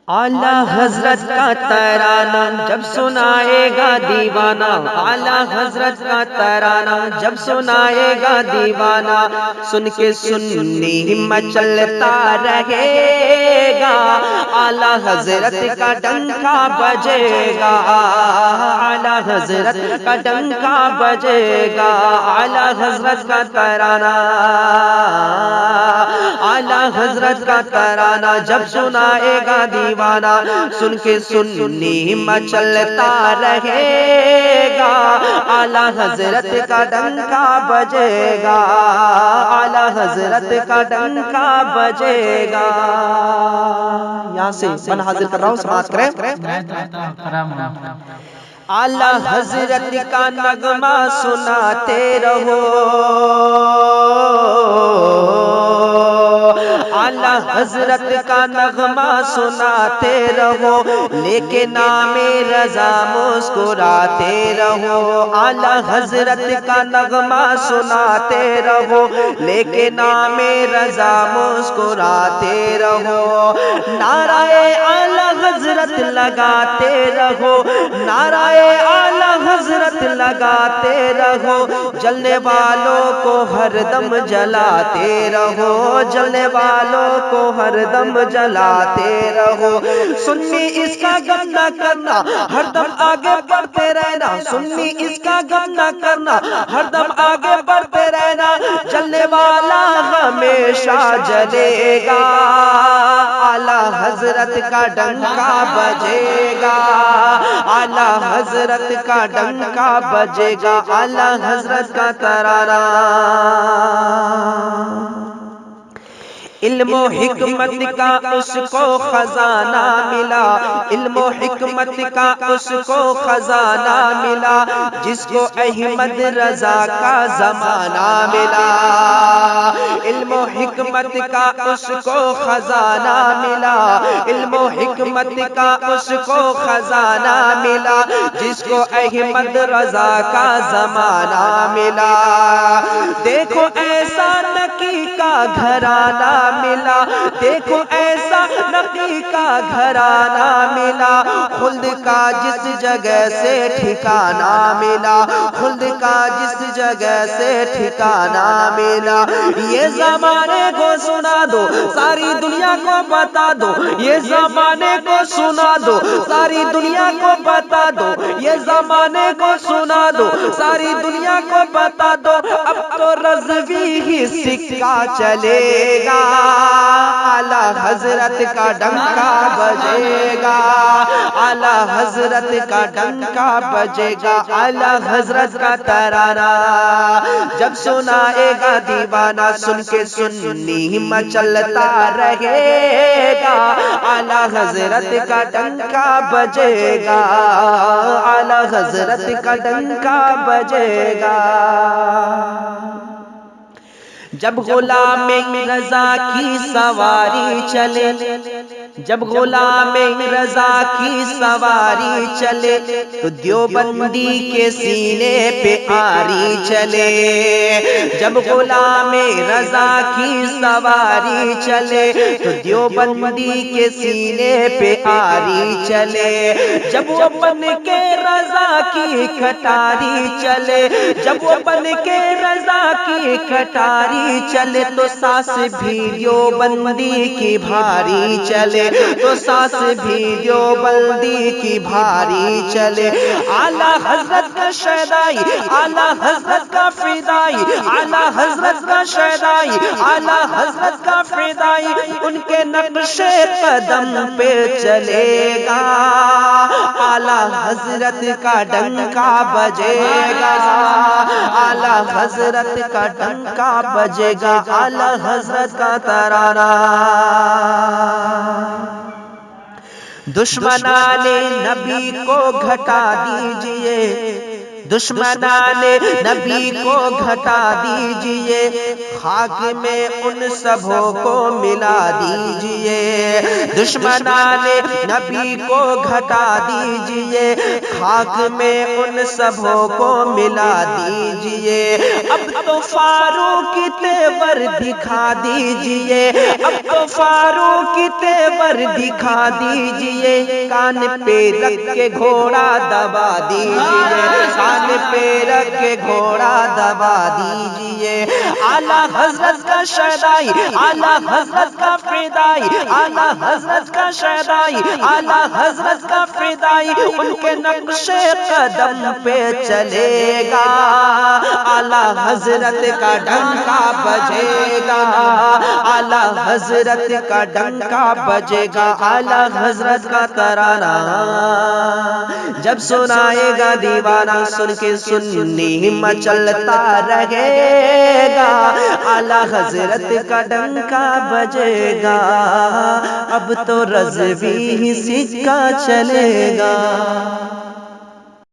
اعلیٰ حضرت کا ترانہ جب سنائے گا دیوانہ، اعلیٰ حضرت کا ترانہ جب سنائے گا دیوانہ، سن کے سنی مچلتا رہے گا، اعلیٰ حضرت کا ڈنکا بجے گا، اعلیٰ حضرت کا ڈنکا بجے گا، اعلیٰ حضرت کا ترانہ، اعلیٰ حضرت کا ترانہ جب سنائے گا دیوانہ، سن کے سنی مچلتا رہے گا، اعلیٰ حضرت کا ڈنکا بجے گا، اعلیٰ حضرت کا ڈنکا بجے گا۔ یہاں سے من حاضر کر رہا ہوں، سماعت کریں۔ اعلیٰ حضرت کا نغمہ سناتے رہو، اعلیٰ حضرت کا نغمہ سناتے رہو، لیکن نام رضا مسکراتے رہو، اعلیٰ حضرت کا نغمہ سناتے رہو، لیکن نام رضا مسکراتے رہو، نعرہ اعلیٰ حضرت لگاتے رہو، نعرہ اعلیٰ حضرت لگاتے رہو، جلنے والوں کو ہر دم جلاتے رہو، جلنے والوں کو ہر دم جلاتے رہو، سنی اس کا غم نہ کرنا، ہر دم آگے بڑھتے رہنا، سنی اس کا غم نہ کرنا، ہر دم آگے بڑھتے رہنا، جلنے والا ہمیشہ جلے گا، اعلیٰ حضرت کا ڈنکا بجے گا، اعلیٰ حضرت کا ڈنکا بجے گا، اعلیٰ حضرت کا ترانہ۔ علم و حکمت کا اس کو خزانہ ملا، علم و حکمت کا اس کو خزانہ ملا، جس کو احمد رضا کا زمانہ ملا، علم و حکمت کا اس کو خزانہ ملا، علم و حکمت کا اس کو خزانہ ملا، جس کو احمد رضا کا زمانہ ملا، دیکھو ایسا نقی کا گھرانہ ملا، دیکھو ایسا نقی کا گھرانہ ملا، خلد کا جس جگہ سے ٹھکانہ ملا، خلد کا جس جگہ سے ٹھکانہ ملا، یہ زمانے کو سنا دو، ساری دنیا کو بتا دو، یہ زمانے کو سنا دو، ساری دنیا کو بتا دو، یہ زمانے کو سنا دو، ساری دنیا کو بتا دو، اب تو رضوی ہی سکہ چلے گا، اعلیٰ حضرت کا ڈنکا بجے گا، اعلیٰ حضرت کا ڈنکا بجے گا، اعلیٰ حضرت کا ترانہ جب سنائے گا دیوانہ، سن کے سنی مچلتا رہے گا، اعلیٰ حضرت کا ڈنکا بجے گا، اعلیٰ حضرت کا ڈنکا بجے گا۔ جب غلام رضا کی سواری چلے، جب غلام رضا کی سواری چلے، تو دیوبندی کے سینے پہ آری چلے، جب غلام رضا کی سواری چلے، تو دیوبندی کے سینے پہ آری چلے، جب وہ بن کے رضا کی کٹاری چلے، جب وہ بن کے رضا کی کٹاری چلے، تو سانس بھی دیوبندی کی بھاری چلے، تو سانس بھی دیوبندی کی بھاری چلے، اعلیٰ حضرت کا شیدائی، اعلیٰ حضرت کا فدائی، اعلیٰ حضرت کا شیدائی، اعلیٰ حضرت کا فدائی، ان کے نقش قدم پہ چلے گا، اعلیٰ حضرت کا ڈنکا بجے گا، اعلیٰ حضرت کا ڈنکا بجے گا، اعلیٰ حضرت کا ترانہ۔ دشمنان نبی کو گھٹا دیجئے، دشمنان نبی کو گھٹا دیجئے، خاک میں ان سبوں کو ملا دیجئے، دشمنان نبی کو گھٹا دیجئے، خاک میں ان سبوں کو ملا دیجئے، اب تو فاروق کی تیور دکھا دیجئے، اب تو فاروق کی تیور دکھا دیجئے، کان پہ رکھ کے گھوڑا دبا دیجئے، کان پہ رکھ کے گھوڑا دبا دیجئے، اعلیٰ حضرت کا شیدائی، اعلیٰ حضرت کا فدائی، اعلیٰ حضرت کا شیدائی، اعلیٰ حضرت کا فدائی، ان کے نقش قدم پہ چلے گا، اعلیٰ حضرت کا ڈنکا بجے گا، اعلیٰ حضرت کا ڈنکا بجے گا، اعلیٰ حضرت کا ترانہ جب سنائے گا دیوانہ، سن کے سنی مچلتا رہے گا، اعلیٰ حضرت کا ڈنکا بجے گا، اب تو رضوی ہی سکہ چلے گا۔